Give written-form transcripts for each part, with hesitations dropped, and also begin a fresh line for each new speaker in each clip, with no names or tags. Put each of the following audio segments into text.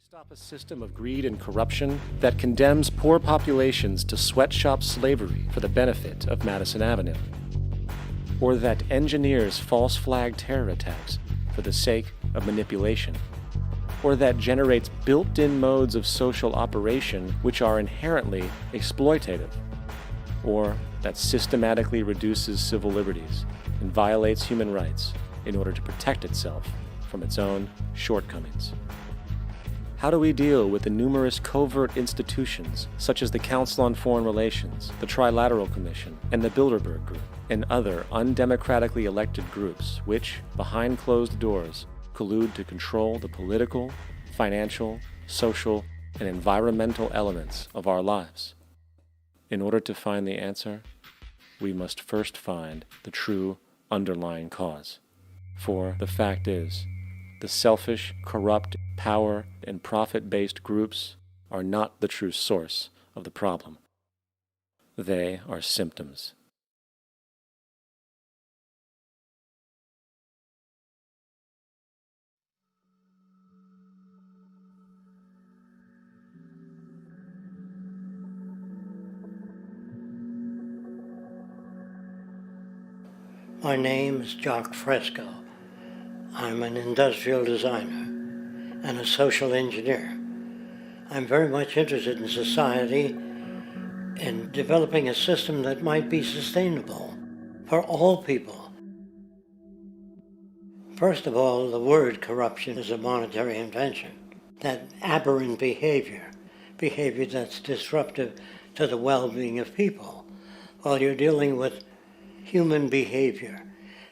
Stop a system of greed and corruption that condemns poor populations to sweatshop slavery for the benefit of Madison Avenue, or that engineers false flag terror attacks for the sake of manipulation, or that generates built-in modes of social operation which are inherently exploitative, or that systematically reduces civil liberties and violates human rights in order to protect itself from its own shortcomings. How do we deal with the numerous covert institutions such as the Council on Foreign Relations, the Trilateral Commission, and the Bilderberg Group, and other undemocratically elected groups which, behind closed doors, collude to control the political, financial, social, and environmental elements of our lives? In order to find the answer, we must first find the true underlying cause. For the fact is, the selfish, corrupt, power, and profit-based groups are not the true source of the problem. They are symptoms.
My name is Jacque Fresco. I'm an industrial designer and a social engineer. I'm very much interested in society and developing a system that might be sustainable for all people. First of all, the word corruption is a monetary invention. That aberrant behavior that's disruptive to the well-being of people, while you're dealing with human behavior.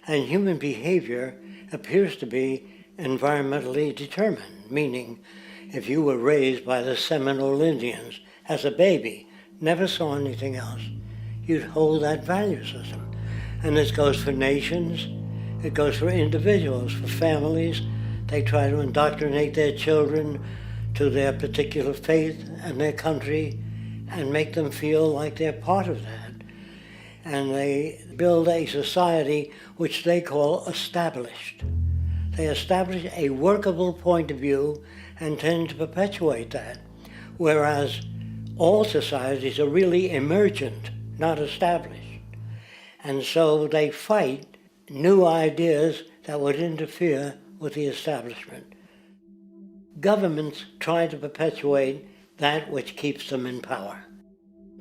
And human behavior appears to be environmentally determined, meaning if you were raised by the Seminole Indians as a baby, never saw anything else, you'd hold that value system. And this goes for nations, it goes for individuals, for families. They try to indoctrinate their children to their particular faith and their country and make them feel like they're part of that. And they build a society which they call established. They establish a workable point of view and tend to perpetuate that, whereas all societies are really emergent, not established. And so they fight new ideas that would interfere with the establishment. Governments try to perpetuate that which keeps them in power.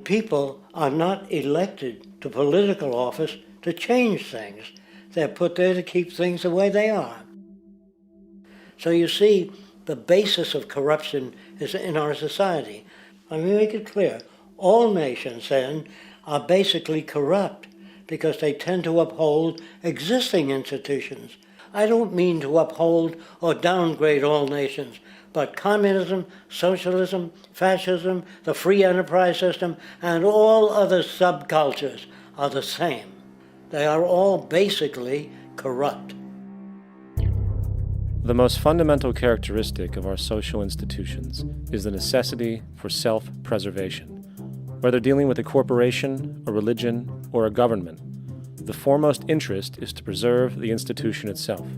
People are not elected to political office to change things. They're put there to keep things the way they are. So you see, the basis of corruption is in our society. Let me make it clear. All nations, then, are basically corrupt because they tend to uphold existing institutions. I don't mean to uphold or downgrade all nations, but communism, socialism, fascism, the free enterprise system, and all other subcultures are the same. They are all basically corrupt.
The most fundamental characteristic of our social institutions is the necessity for self-preservation. Whether dealing with a corporation, a religion, or a government, the foremost interest is to preserve the institution itself.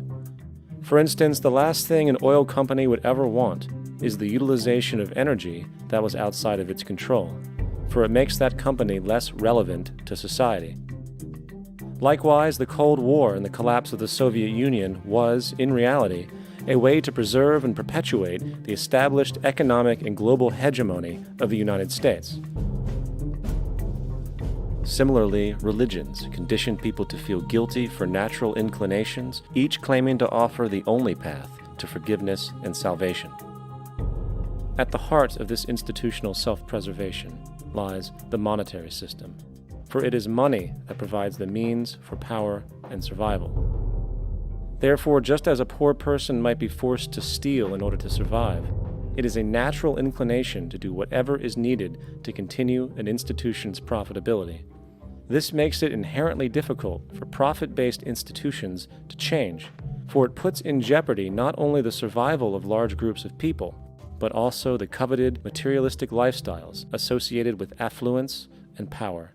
For instance, the last thing an oil company would ever want is the utilization of energy that was outside of its control, for it makes that company less relevant to society. Likewise, the Cold War and the collapse of the Soviet Union was, in reality, a way to preserve and perpetuate the established economic and global hegemony of the United States. Similarly, religions condition people to feel guilty for natural inclinations, each claiming to offer the only path to forgiveness and salvation. At the heart of this institutional self-preservation lies the monetary system, for it is money that provides the means for power and survival. Therefore, just as a poor person might be forced to steal in order to survive, it is a natural inclination to do whatever is needed to continue an institution's profitability. This makes it inherently difficult for profit-based institutions to change, for it puts in jeopardy not only the survival of large groups of people, but also the coveted materialistic lifestyles associated with affluence and power.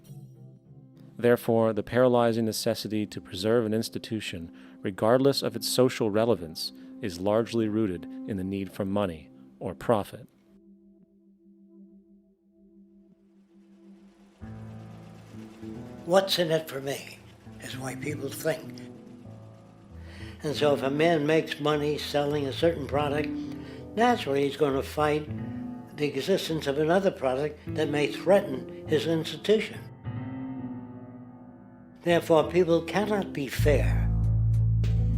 Therefore, the paralyzing necessity to preserve an institution, regardless of its social relevance, is largely rooted in the need for money, or profit.
What's in it for me is why people think. And so if a man makes money selling a certain product, naturally he's going to fight the existence of another product that may threaten his institution. Therefore, people cannot be fair,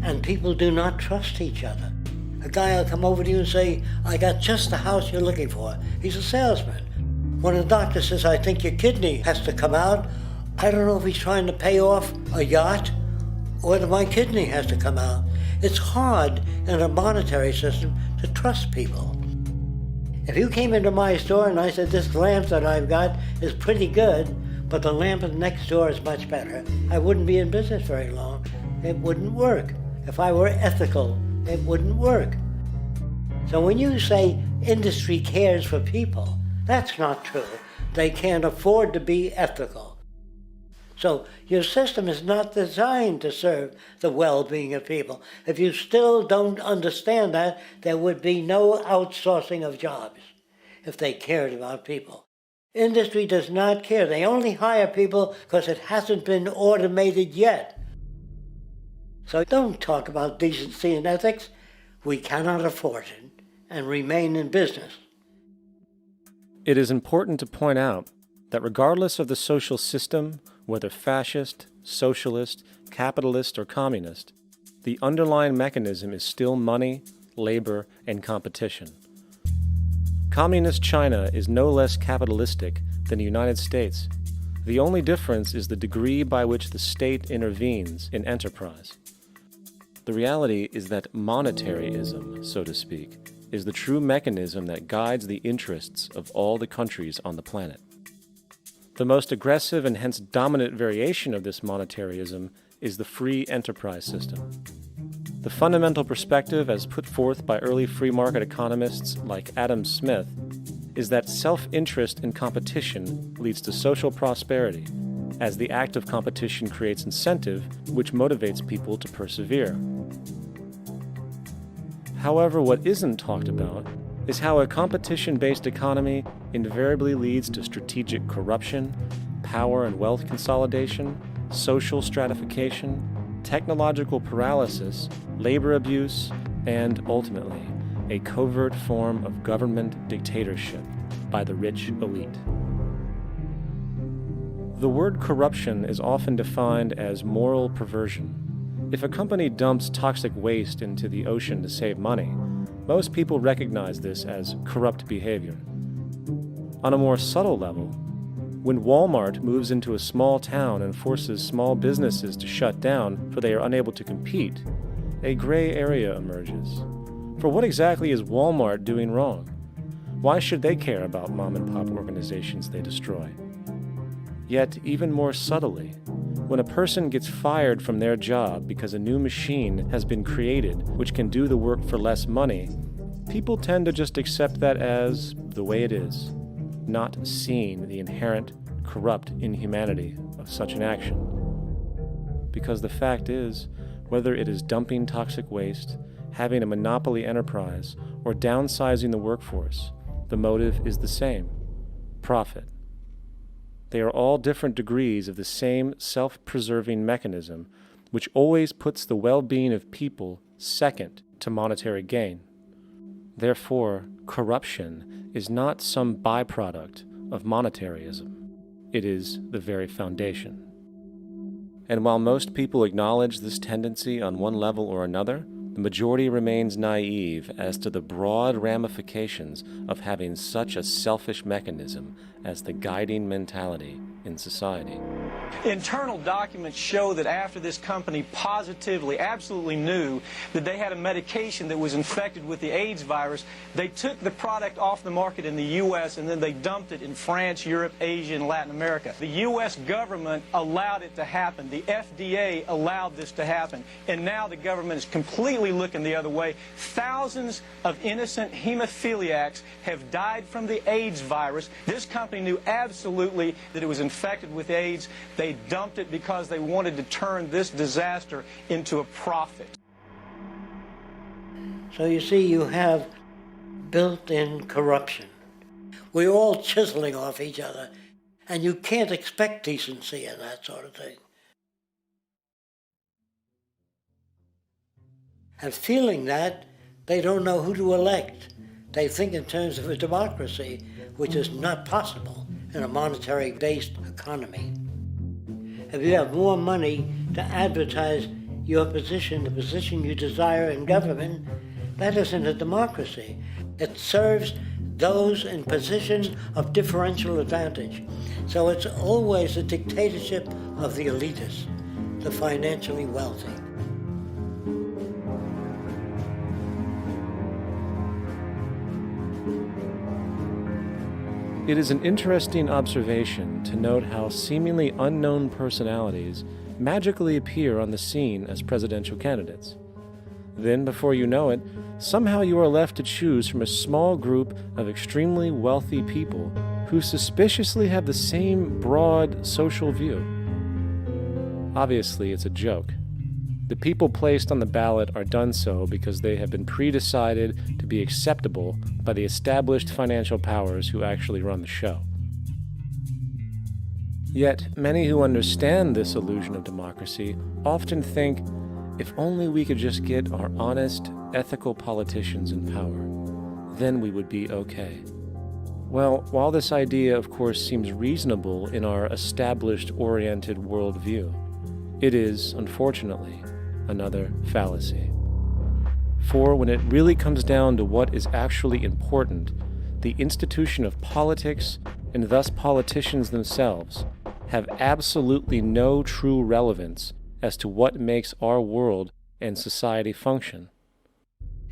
and people do not trust each other. A guy will come over to you and say, I got just the house you're looking for. He's a salesman. When a doctor says, I think your kidney has to come out, I don't know if he's trying to pay off a yacht or that my kidney has to come out. It's hard in a monetary system to trust people. If you came into my store and I said, this lamp that I've got is pretty good, but the lamp next door is much better, I wouldn't be in business very long. It wouldn't work. If I were ethical, it wouldn't work. So when you say industry cares for people, that's not true. They can't afford to be ethical. So your system is not designed to serve the well-being of people. If you still don't understand that, there would be no outsourcing of jobs if they cared about people. Industry does not care. They only hire people because it hasn't been automated yet. So don't talk about decency and ethics. We cannot afford it and remain in business.
It is important to point out that regardless of the social system, whether fascist, socialist, capitalist, or communist, the underlying mechanism is still money, labor, and competition. Communist China is no less capitalistic than the United States. The only difference is the degree by which the state intervenes in enterprise. The reality is that monetaryism, so to speak, is the true mechanism that guides the interests of all the countries on the planet. The most aggressive and hence dominant variation of this monetaryism is the free enterprise system. The fundamental perspective, as put forth by early free market economists like Adam Smith, is that self-interest in competition leads to social prosperity, as the act of competition creates incentive, which motivates people to persevere. However, what isn't talked about is how a competition-based economy invariably leads to strategic corruption, power and wealth consolidation, social stratification, technological paralysis, labor abuse, and, ultimately, a covert form of government dictatorship by the rich elite. The word corruption is often defined as moral perversion. If a company dumps toxic waste into the ocean to save money, most people recognize this as corrupt behavior. On a more subtle level, when Walmart moves into a small town and forces small businesses to shut down for they are unable to compete, a gray area emerges. For what exactly is Walmart doing wrong? Why should they care about mom-and-pop organizations they destroy? Yet, even more subtly, when a person gets fired from their job because a new machine has been created which can do the work for less money, people tend to just accept that as the way it is, not seeing the inherent corrupt inhumanity of such an action. Because the fact is, whether it is dumping toxic waste, having a monopoly enterprise, or downsizing the workforce, the motive is the same: profit. They are all different degrees of the same self-preserving mechanism, which always puts the well-being of people second to monetary gain. Therefore, corruption is not some byproduct of monetaryism. It is the very foundation. And while most people acknowledge this tendency on one level or another, the majority remains naive as to the broad ramifications of having such a selfish mechanism as the guiding mentality in society.
Internal documents show that after this company positively, absolutely knew that they had a medication that was infected with the AIDS virus, they took the product off the market in the U.S. and then they dumped it in France, Europe, Asia, and Latin America. The U.S. government allowed it to happen. The FDA allowed this to happen. And now the government is completely looking the other way. Thousands of innocent hemophiliacs have died from the AIDS virus. This company knew absolutely that it was infected with AIDS. They dumped it because they wanted to turn this disaster into a profit.
So you see, you have built-in corruption. We're all chiseling off each other, and you can't expect decency in that sort of thing. And feeling that, they don't know who to elect. They think in terms of a democracy, which is not possible in a monetary-based economy. If you have more money to advertise your position, the position you desire in government, that isn't a democracy. It serves those in positions of differential advantage. So it's always a dictatorship of the elitists, the financially wealthy.
It is an interesting observation to note how seemingly unknown personalities magically appear on the scene as presidential candidates. Then, before you know it, somehow you are left to choose from a small group of extremely wealthy people who suspiciously have the same broad social view. Obviously, it's a joke. The people placed on the ballot are done so because they have been pre-decided to be acceptable by the established financial powers who actually run the show. Yet, many who understand this illusion of democracy often think, if only we could just get our honest, ethical politicians in power, then we would be okay. Well, while this idea, of course, seems reasonable in our established-oriented worldview, it is, unfortunately, another fallacy. For when it really comes down to what is actually important, the institution of politics, and thus politicians themselves, have absolutely no true relevance as to what makes our world and society function.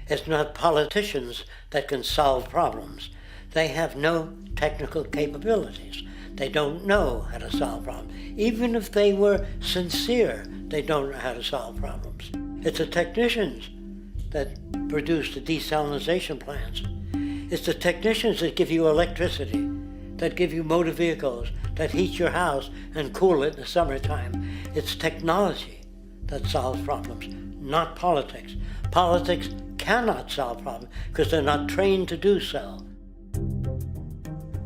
It's not politicians that can solve problems. They have no technical capabilities. They don't know how to solve problems. Even if they were sincere, they don't know how to solve problems. It's the technicians that produce the desalination plants. It's the technicians that give you electricity, that give you motor vehicles, that heat your house and cool it in the summertime. It's technology that solves problems, not politics. Politics cannot solve problems because they're not trained to do so.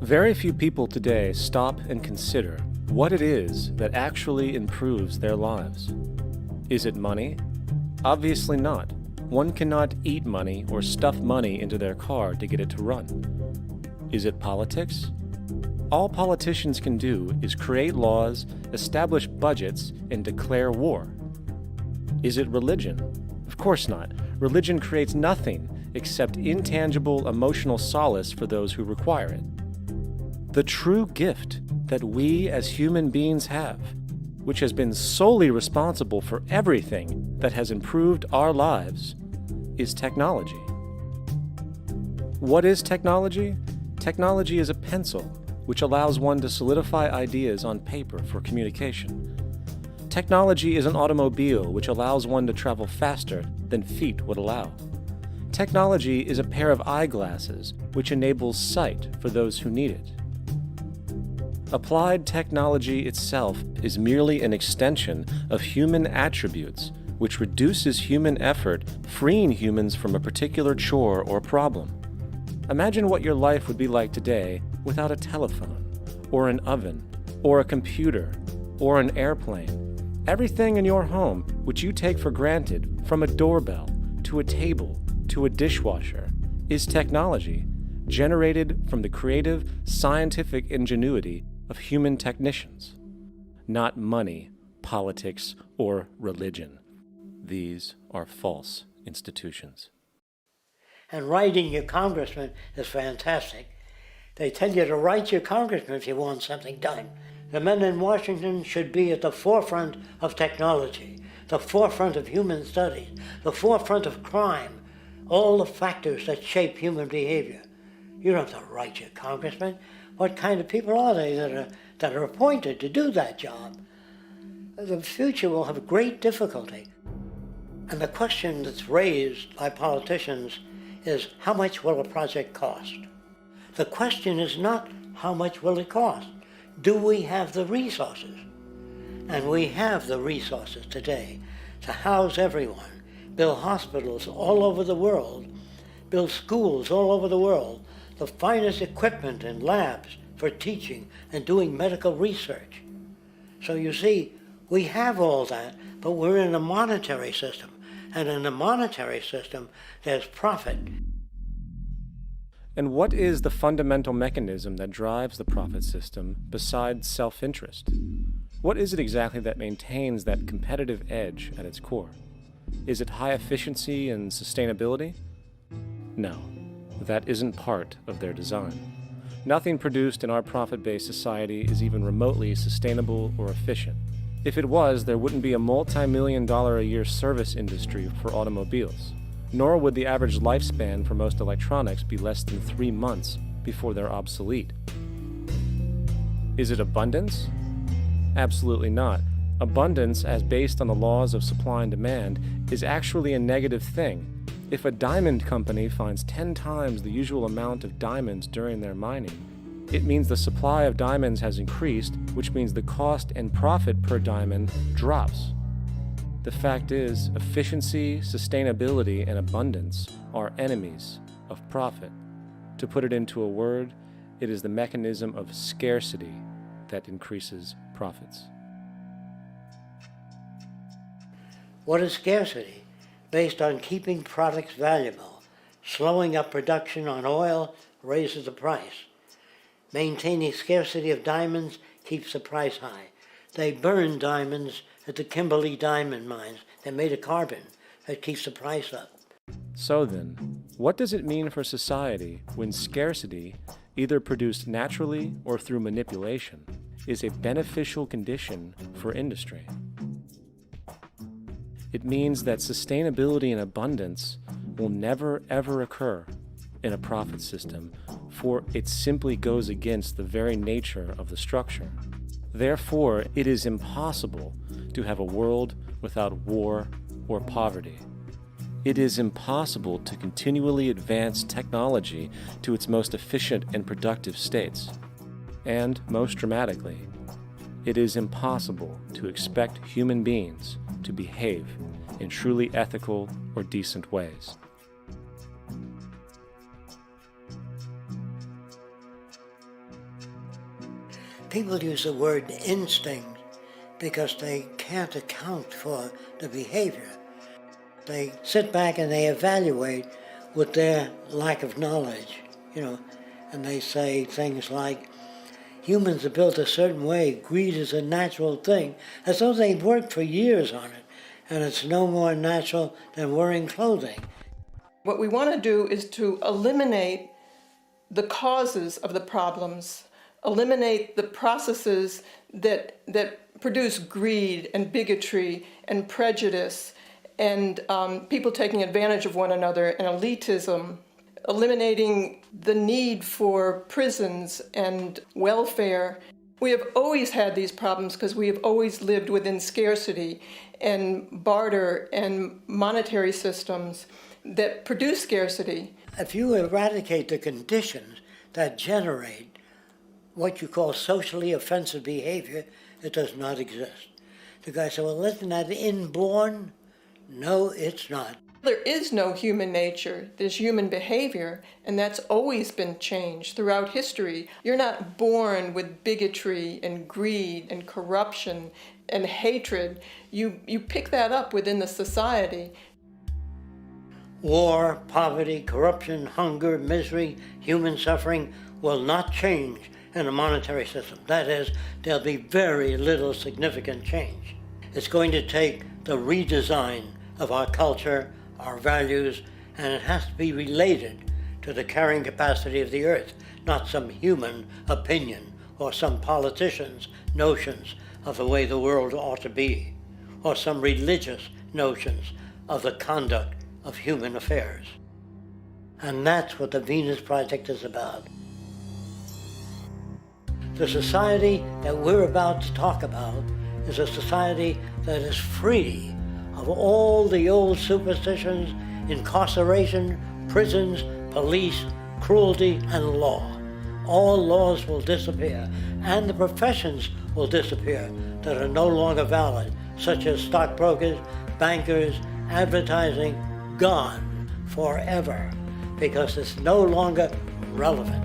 Very few people today stop and consider what it is that actually improves their lives. Is it money? Obviously not. One cannot eat money or stuff money into their car to get it to run. Is it politics? All politicians can do is create laws, establish budgets, and declare war. Is it religion? Of course not. Religion creates nothing except intangible emotional solace for those who require it. The true gift that we as human beings have, which has been solely responsible for everything that has improved our lives, is technology. What is technology? Technology is a pencil which allows one to solidify ideas on paper for communication. Technology is an automobile which allows one to travel faster than feet would allow. Technology is a pair of eyeglasses which enables sight for those who need it. Applied technology itself is merely an extension of human attributes which reduces human effort, freeing humans from a particular chore or problem. Imagine what your life would be like today without a telephone, or an oven, or a computer, or an airplane. Everything in your home, which you take for granted, from a doorbell, to a table, to a dishwasher, is technology generated from the creative, scientific ingenuity of human technicians, not money, politics, or religion. These are false institutions.
And writing your congressman is fantastic. They tell you to write your congressman if you want something done. The men in Washington should be at the forefront of technology, the forefront of human studies, the forefront of crime, all the factors that shape human behavior. You don't have to write your congressman. What kind of people are they that are appointed to do that job? The future will have great difficulty. And the question that's raised by politicians is, how much will a project cost? The question is not, how much will it cost? Do we have the resources? And we have the resources today to house everyone, build hospitals all over the world, build schools all over the world, the finest equipment and labs for teaching and doing medical research. So you see, we have all that, but we're in a monetary system. And in a monetary system, there's profit.
And what is the fundamental mechanism that drives the profit system besides self-interest? What is it exactly that maintains that competitive edge at its core? Is it high efficiency and sustainability? No, that isn't part of their design. Nothing produced in our profit-based society is even remotely sustainable or efficient. If it was, there wouldn't be a multi-million-dollar-a-year service industry for automobiles, nor would the average lifespan for most electronics be less than 3 months before they're obsolete. Is it abundance? Absolutely not. Abundance, as based on the laws of supply and demand, is actually a negative thing. If a diamond company finds 10 times the usual amount of diamonds during their mining, it means the supply of diamonds has increased, which means the cost and profit per diamond drops. The fact is, efficiency, sustainability, and abundance are enemies of profit. To put it into a word, it is the mechanism of scarcity that increases profits.
What is scarcity? Based on keeping products valuable. Slowing up production on oil raises the price. Maintaining scarcity of diamonds keeps the price high. They burn diamonds at the Kimberley diamond mines. They're made of carbon. That keeps the price up.
So then, what does it mean for society when scarcity, either produced naturally or through manipulation, is a beneficial condition for industry? It means that sustainability and abundance will never ever occur in a profit system, for it simply goes against the very nature of the structure. Therefore, it is impossible to have a world without war or poverty. It is impossible to continually advance technology to its most efficient and productive states. And, most dramatically, it is impossible to expect human beings to behave in truly ethical or decent ways.
People use the word instinct because they can't account for the behavior. They sit back and they evaluate with their lack of knowledge, and they say things like, humans are built a certain way, greed is a natural thing, as though they've worked for years on it, and it's no more natural than wearing clothing.
What we want to do is to eliminate the causes of the problems, eliminate the processes that produce greed and bigotry and prejudice and people taking advantage of one another and elitism, eliminating the need for prisons and welfare. We have always had these problems because we have always lived within scarcity and barter and monetary systems that produce scarcity.
If you eradicate the conditions that generate what you call socially offensive behavior, it does not exist. The guy said, well, isn't that inborn? No, it's not.
There is no human nature, there's human behavior, and that's always been changed throughout history. You're not born with bigotry and greed and corruption and hatred. You pick that up within the society.
War, poverty, corruption, hunger, misery, human suffering will not change in a monetary system. That is, there'll be very little significant change. It's going to take the redesign of our culture, our values, and it has to be related to the carrying capacity of the earth, not some human opinion or some politician's notions of the way the world ought to be, or some religious notions of the conduct of human affairs. And that's what the Venus Project is about. The society that we're about to talk about is a society that is free of all the old superstitions, incarceration, prisons, police, cruelty, and law. All laws will disappear, and the professions will disappear that are no longer valid, such as stockbrokers, bankers, advertising, gone forever. because it's no longer relevant.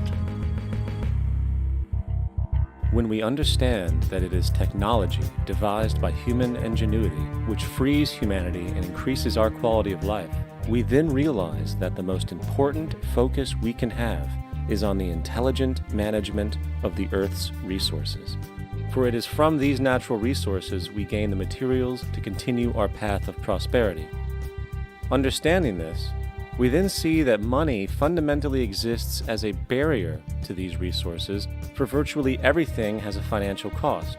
When we understand that it is technology devised by human ingenuity which frees humanity and increases our quality of life, we then realize that the most important focus we can have is on the intelligent management of the Earth's resources. For it is from these natural resources we gain the materials to continue our path of prosperity. Understanding this, we then see that money fundamentally exists as a barrier to these resources, for virtually everything has a financial cost.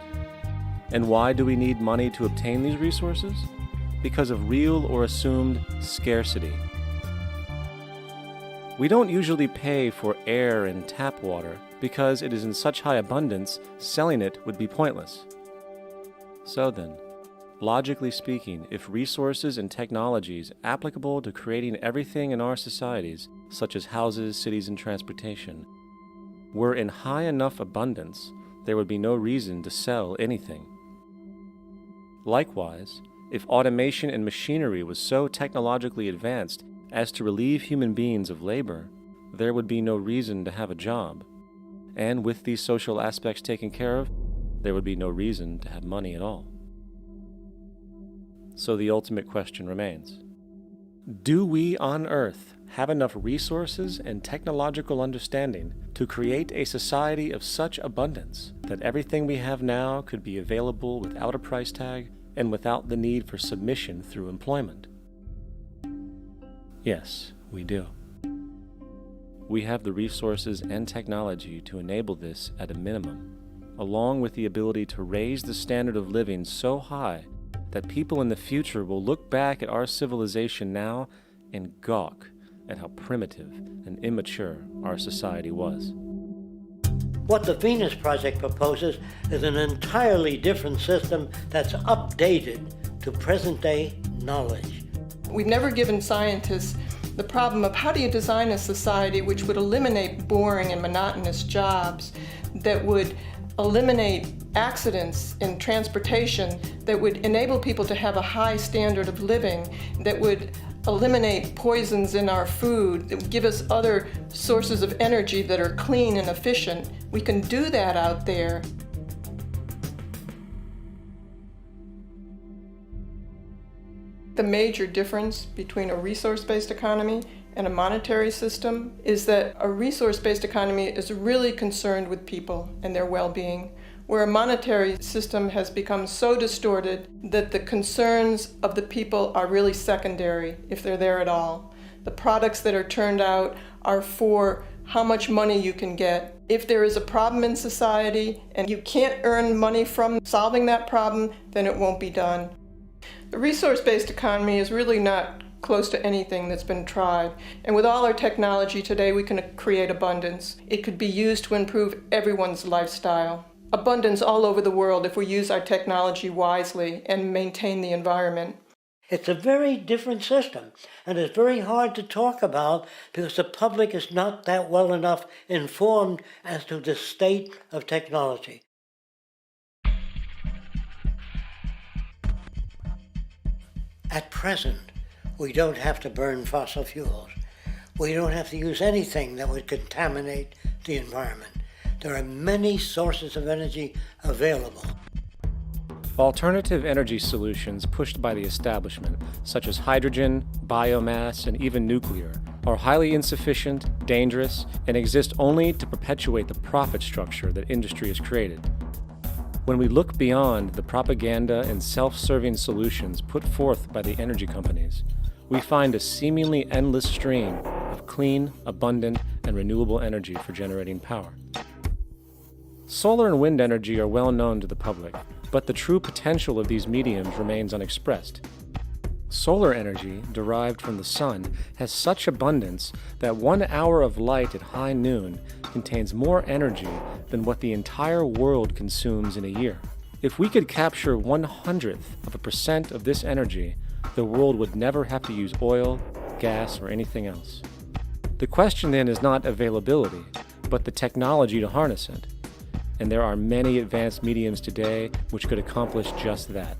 And why do we need money to obtain these resources? Because of real or assumed scarcity. We don't usually pay for air and tap water because it is in such high abundance, selling it would be pointless. So then, logically speaking, if resources and technologies applicable to creating everything in our societies, such as houses, cities, and transportation, were in high enough abundance, there would be no reason to sell anything. Likewise, if automation and machinery was so technologically advanced as to relieve human beings of labor, there would be no reason to have a job. And with these social aspects taken care of, there would be no reason to have money at all. So the ultimate question remains: do we on Earth have enough resources and technological understanding to create a society of such abundance that everything we have now could be available without a price tag and without the need for submission through employment? Yes, we do. We have the resources and technology to enable this at a minimum, along with the ability to raise the standard of living so high that people in the future will look back at our civilization now and gawk at how primitive and immature our society was.
What the Venus Project proposes is an entirely different system that's updated to present-day knowledge.
We've never given scientists the problem of how do you design a society which would eliminate boring and monotonous jobs, that would eliminate accidents in transportation, that would enable people to have a high standard of living, that would eliminate poisons in our food, that would give us other sources of energy that are clean and efficient. We can do that out there. The major difference between a resource-based economy and a monetary system is that a resource-based economy is really concerned with people and their well-being, where a monetary system has become so distorted that the concerns of the people are really secondary, if they're there at all. The products that are turned out are for how much money you can get. If there is a problem in society and you can't earn money from solving that problem, then it won't be done. The resource-based economy is really not close to anything that's been tried. And with all our technology today, we can create abundance. It could be used to improve everyone's lifestyle. Abundance all over the world if we use our technology wisely and maintain the environment.
It's a very different system, and it's very hard to talk about because the public is not that well enough informed as to the state of technology. At present, we don't have to burn fossil fuels. We don't have to use anything that would contaminate the environment. There are many sources of energy available.
Alternative energy solutions pushed by the establishment, such as hydrogen, biomass, and even nuclear, are highly insufficient, dangerous, and exist only to perpetuate the profit structure that industry has created. When we look beyond the propaganda and self-serving solutions put forth by the energy companies, we find a seemingly endless stream of clean, abundant, and renewable energy for generating power. Solar and wind energy are well known to the public, but the true potential of these mediums remains unexpressed. Solar energy, derived from the sun, has such abundance that 1 hour of light at high noon contains more energy than what the entire world consumes in a year. If we could capture 0.01% of this energy, the world would never have to use oil, gas, or anything else. The question then is not availability, but the technology to harness it. And there are many advanced mediums today which could accomplish just that.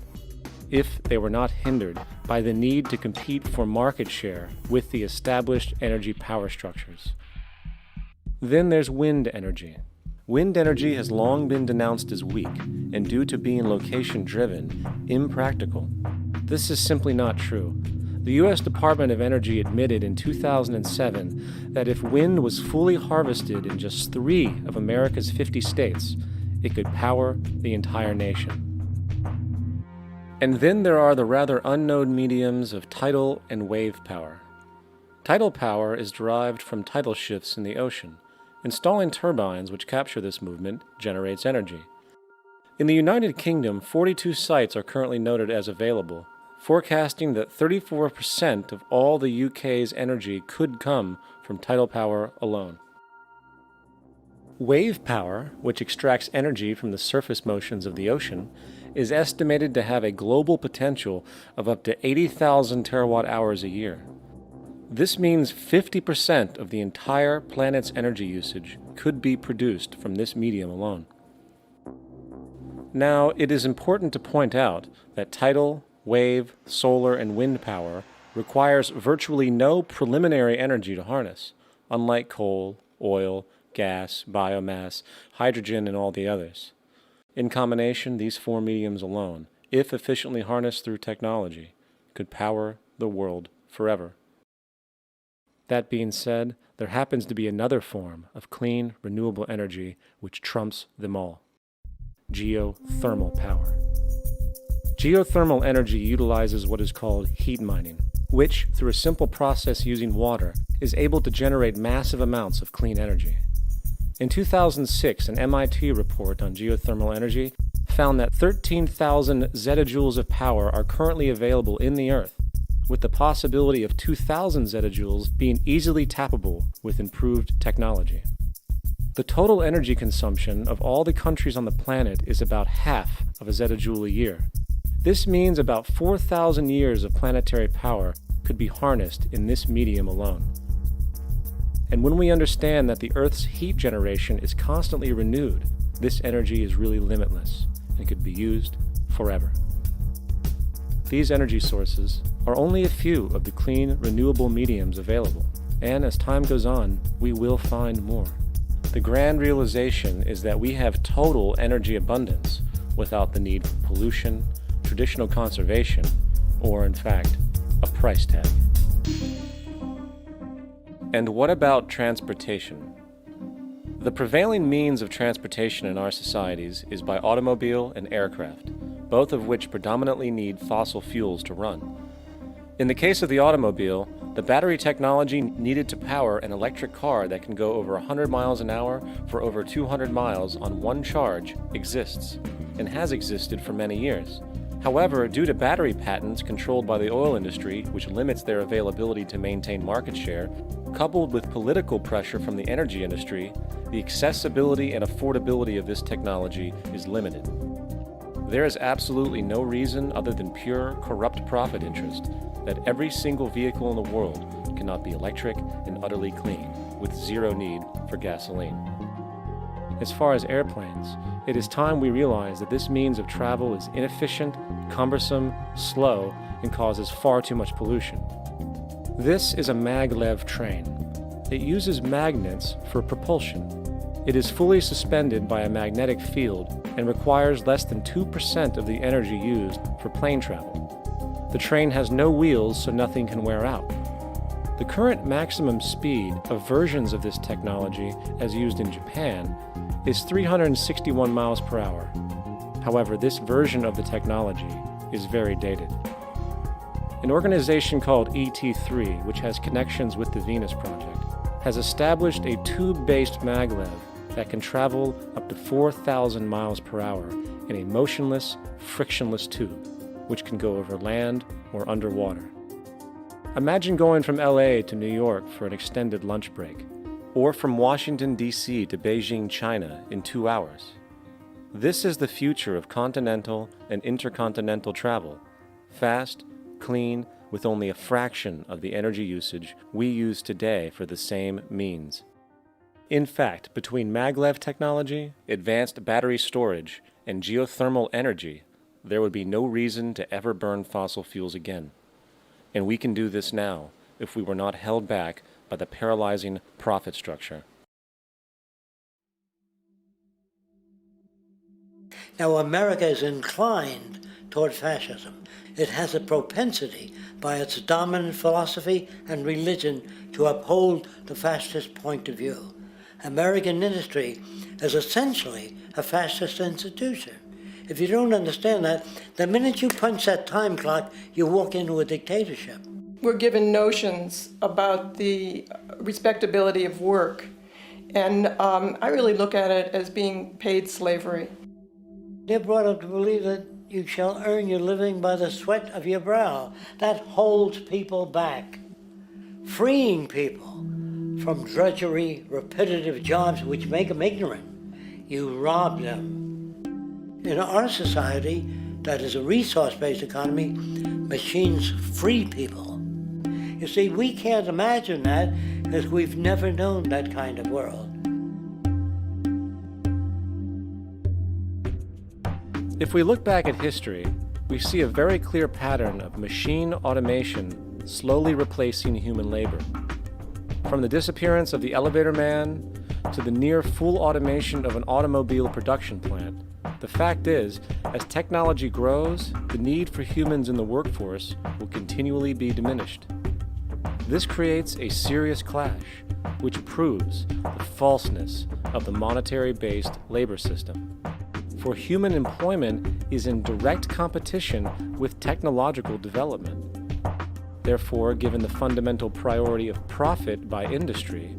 if they were not hindered by the need to compete for market share with the established energy power structures. Then there's wind energy. Wind energy has long been denounced as weak, and due to being location-driven, impractical. This is simply not true. The U.S. Department of Energy admitted in 2007 that if wind was fully harvested in just 3 of America's 50 states, it could power the entire nation. And then there are the rather unknown mediums of tidal and wave power. Tidal power is derived from tidal shifts in the ocean. Installing turbines which capture this movement generates energy. In the United Kingdom, 42 sites are currently noted as available, forecasting that 34% of all the UK's energy could come from tidal power alone. Wave power, which extracts energy from the surface motions of the ocean, is estimated to have a global potential of up to 80,000 terawatt-hours a year. This means 50% of the entire planet's energy usage could be produced from this medium alone. Now, it is important to point out that tidal, wave, solar, and wind power requires virtually no preliminary energy to harness, unlike coal, oil, gas, biomass, hydrogen, and all the others. In combination, these 4 mediums alone, if efficiently harnessed through technology, could power the world forever. That being said, there happens to be another form of clean, renewable energy which trumps them all: geothermal power. Geothermal energy utilizes what is called heat mining, which, through a simple process using water, is able to generate massive amounts of clean energy. In 2006, an MIT report on geothermal energy found that 13,000 zettajoules of power are currently available in the Earth, with the possibility of 2,000 zettajoules being easily tappable with improved technology. The total energy consumption of all the countries on the planet is about half of a zettajoule a year. This means about 4,000 years of planetary power could be harnessed in this medium alone. And when we understand that the Earth's heat generation is constantly renewed, this energy is really limitless and could be used forever. These energy sources are only a few of the clean, renewable mediums available, and as time goes on, we will find more. The grand realization is that we have total energy abundance without the need for pollution, traditional conservation, or, in fact, a price tag. And what about transportation? The prevailing means of transportation in our societies is by automobile and aircraft, both of which predominantly need fossil fuels to run. In the case of the automobile, the battery technology needed to power an electric car that can go over 100 miles an hour for over 200 miles on one charge exists, and has existed for many years. However, due to battery patents controlled by the oil industry, which limits their availability to maintain market share, coupled with political pressure from the energy industry, the accessibility and affordability of this technology is limited. There is absolutely no reason other than pure, corrupt profit interest that every single vehicle in the world cannot be electric and utterly clean, with zero need for gasoline. As far as airplanes, it is time we realize that this means of travel is inefficient, cumbersome, slow, and causes far too much pollution. This is a maglev train. It uses magnets for propulsion. It is fully suspended by a magnetic field and requires less than 2% of the energy used for plane travel. The train has no wheels, so nothing can wear out. The current maximum speed of versions of this technology, as used in Japan, is 361 miles per hour. However, this version of the technology is very dated. An organization called ET3, which has connections with the Venus Project, has established a tube-based maglev that can travel up to 4,000 miles per hour in a motionless, frictionless tube, which can go over land or underwater. Imagine going from LA to New York for an extended lunch break, or from Washington, D.C. to Beijing, China in 2 hours. This is the future of continental and intercontinental travel: fast, clean, with only a fraction of the energy usage we use today for the same means. In fact, between maglev technology, advanced battery storage, and geothermal energy, there would be no reason to ever burn fossil fuels again. And we can do this now if we were not held back by the paralyzing profit structure.
Now, America is inclined toward fascism. It has a propensity by its dominant philosophy and religion to uphold the fascist point of view. American industry is essentially a fascist institution. If you don't understand that, the minute you punch that time clock, you walk into a dictatorship.
We're given notions about the respectability of work, and I really look at it as being paid slavery.
They're brought up to believe that you shall earn your living by the sweat of your brow. That holds people back, freeing people from drudgery, repetitive jobs which make them ignorant. You rob them. In our society, that is a resource-based economy, machines free people. You see, we can't imagine that because we've never known that kind of world.
If we look back at history, we see a very clear pattern of machine automation slowly replacing human labor. From the disappearance of the elevator man to the near full automation of an automobile production plant, the fact is, as technology grows, the need for humans in the workforce will continually be diminished. This creates a serious clash, which proves the falseness of the monetary-based labor system. For human employment is in direct competition with technological development. Therefore, given the fundamental priority of profit by industry,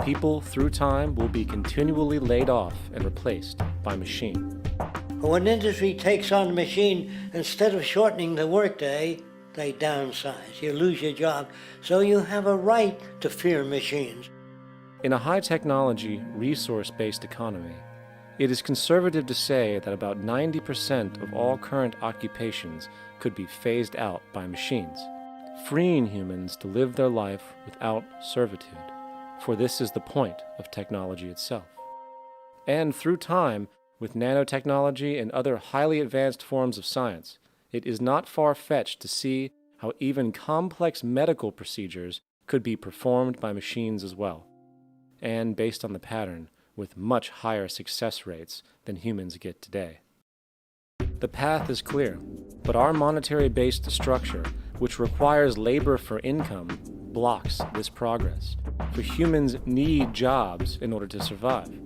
people through time will be continually laid off and replaced by machine.
When industry takes on a machine, instead of shortening the workday, they downsize. You lose your job, so you have a right to fear machines.
In a high-technology, resource-based economy, it is conservative to say that about 90% of all current occupations could be phased out by machines, freeing humans to live their life without servitude, for this is the point of technology itself. And through time, with nanotechnology and other highly advanced forms of science, it is not far-fetched to see how even complex medical procedures could be performed by machines as well, and based on the pattern, with much higher success rates than humans get today. The path is clear, but our monetary-based structure, which requires labor for income, blocks this progress, for humans need jobs in order to survive.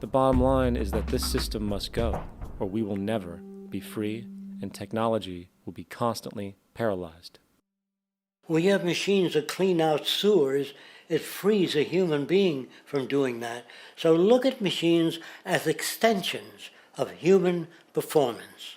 The bottom line is that this system must go, or we will never be free, and technology will be constantly paralyzed.
We have machines that clean out sewers. It frees a human being from doing that. So look at machines as extensions of human performance.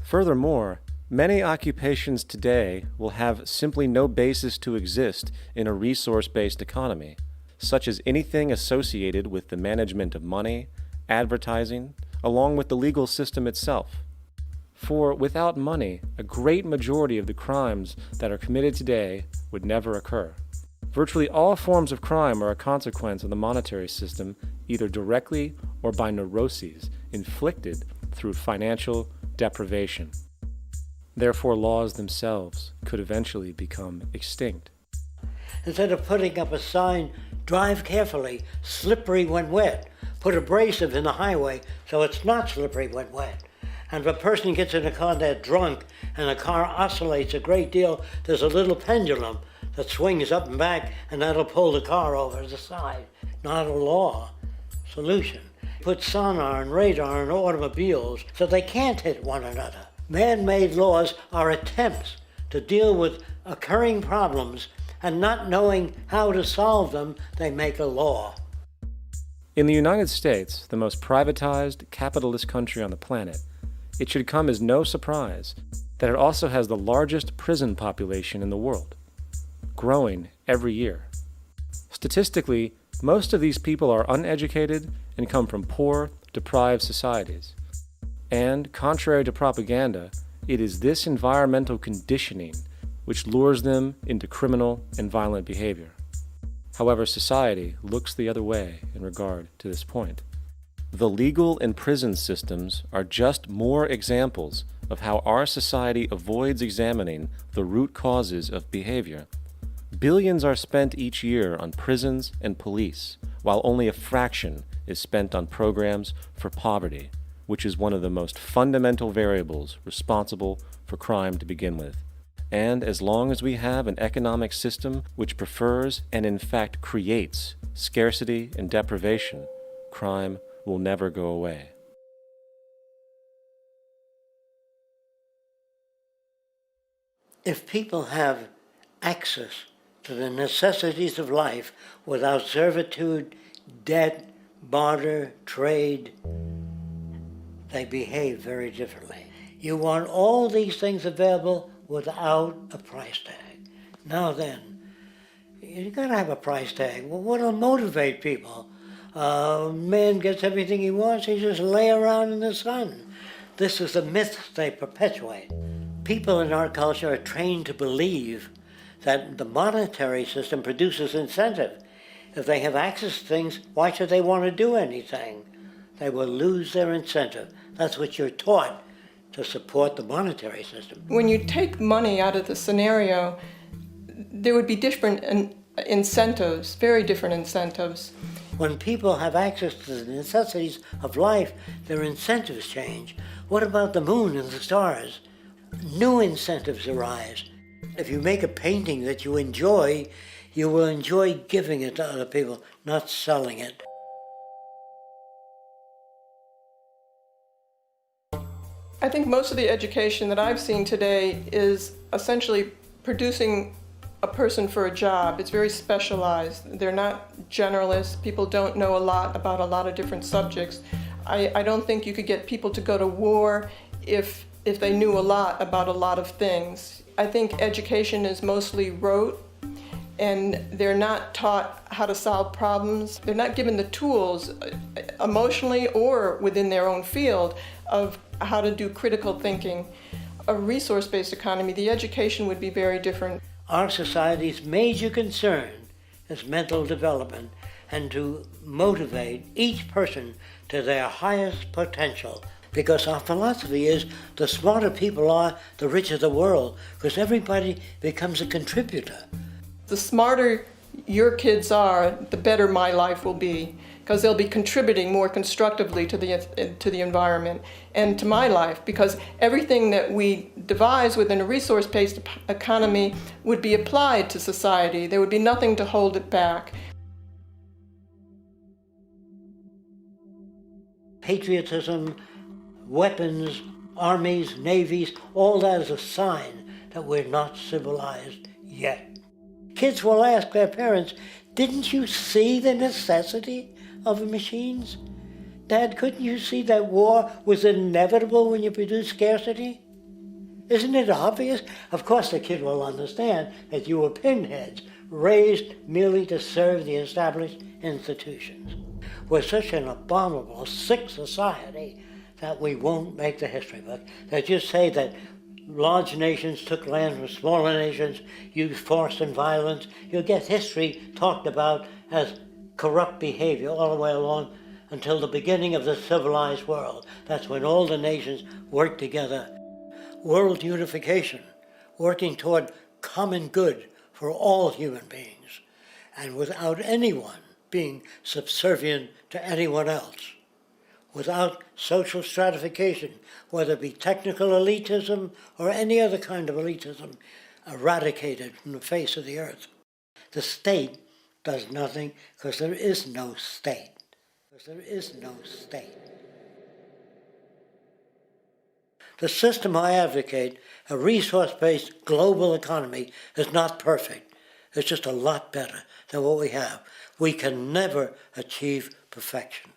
Furthermore, many occupations today will have simply no basis to exist in a resource-based economy, such as anything associated with the management of money, advertising, along with the legal system itself. For without money, a great majority of the crimes that are committed today would never occur. Virtually all forms of crime are a consequence of the monetary system, either directly or by neuroses inflicted through financial deprivation. Therefore, laws themselves could eventually become extinct.
Instead of putting up a sign, drive carefully, slippery when wet, put abrasive in the highway so it's not slippery when wet. And if a person gets in a car they're drunk and the car oscillates a great deal, there's a little pendulum that swings up and back, and that'll pull the car over to the side. Not a law solution. Put sonar and radar in automobiles so they can't hit one another. Man-made laws are attempts to deal with occurring problems, and not knowing how to solve them, they make a law.
In the United States, the most privatized, capitalist country on the planet, it should come as no surprise that it also has the largest prison population in the world, growing every year. Statistically, most of these people are uneducated and come from poor, deprived societies. And, contrary to propaganda, it is this environmental conditioning which lures them into criminal and violent behavior. However, society looks the other way in regard to this point. The legal and prison systems are just more examples of how our society avoids examining the root causes of behavior. Billions are spent each year on prisons and police, while only a fraction is spent on programs for poverty, which is one of the most fundamental variables responsible for crime to begin with. And as long as we have an economic system which prefers and in fact creates scarcity and deprivation, crime will never go away.
If people have access to the necessities of life without servitude, debt, barter, trade, they behave very differently. You want all these things available without a price tag. Now then, you gotta have a price tag. Well, what'll motivate people? Man gets everything he wants, he just lay around in the sun. This is the myth they perpetuate. People in our culture are trained to believe that the monetary system produces incentive. If they have access to things, why should they want to do anything? They will lose their incentive. That's what you're taught to support the monetary system.
When you take money out of the scenario, there would be different incentives, very different incentives.
When people have access to the necessities of life, their incentives change. What about the moon and the stars? New incentives arise. If you make a painting that you will enjoy giving it to other people, not selling it.
I think most of the education that I've seen today is essentially producing a person for a job. It's very specialized. They're not generalists. People don't know a lot about a lot of different subjects. I don't think you could get people to go to war if they knew a lot about a lot of things. I think education is mostly rote, and they're not taught how to solve problems. They're not given the tools, emotionally or within their own field, of how to do critical thinking. A resource-based economy, the education would be very different.
Our society's major concern is mental development and to motivate each person to their highest potential. Because our philosophy is the smarter people are, the richer the world, because everybody becomes a contributor.
The smarter your kids are, the better my life will be, because they'll be contributing more constructively to the environment and to my life, because everything that we devise within a resource-based economy would be applied to society. There would be nothing to hold it back.
Patriotism, weapons, armies, navies, all that is a sign that we're not civilized yet. Kids will ask their parents, didn't you see the necessity of the machines? Dad, couldn't you see that war was inevitable when you produce scarcity? Isn't it obvious? Of course the kid will understand that you were pinheads, raised merely to serve the established institutions. We're such an abominable, sick society that we won't make the history book. They just say that large nations took land from smaller nations, used force and violence. You'll get history talked about as corrupt behavior all the way along until the beginning of the civilized world. That's when all the nations worked together. World unification, working toward common good for all human beings, and without anyone being subservient to anyone else. Without social stratification, whether it be technical elitism or any other kind of elitism, eradicated from the face of the earth. The state does nothing because there is no state. The system I advocate, a resource-based global economy, is not perfect. It's just a lot better than what we have. We can never achieve perfection.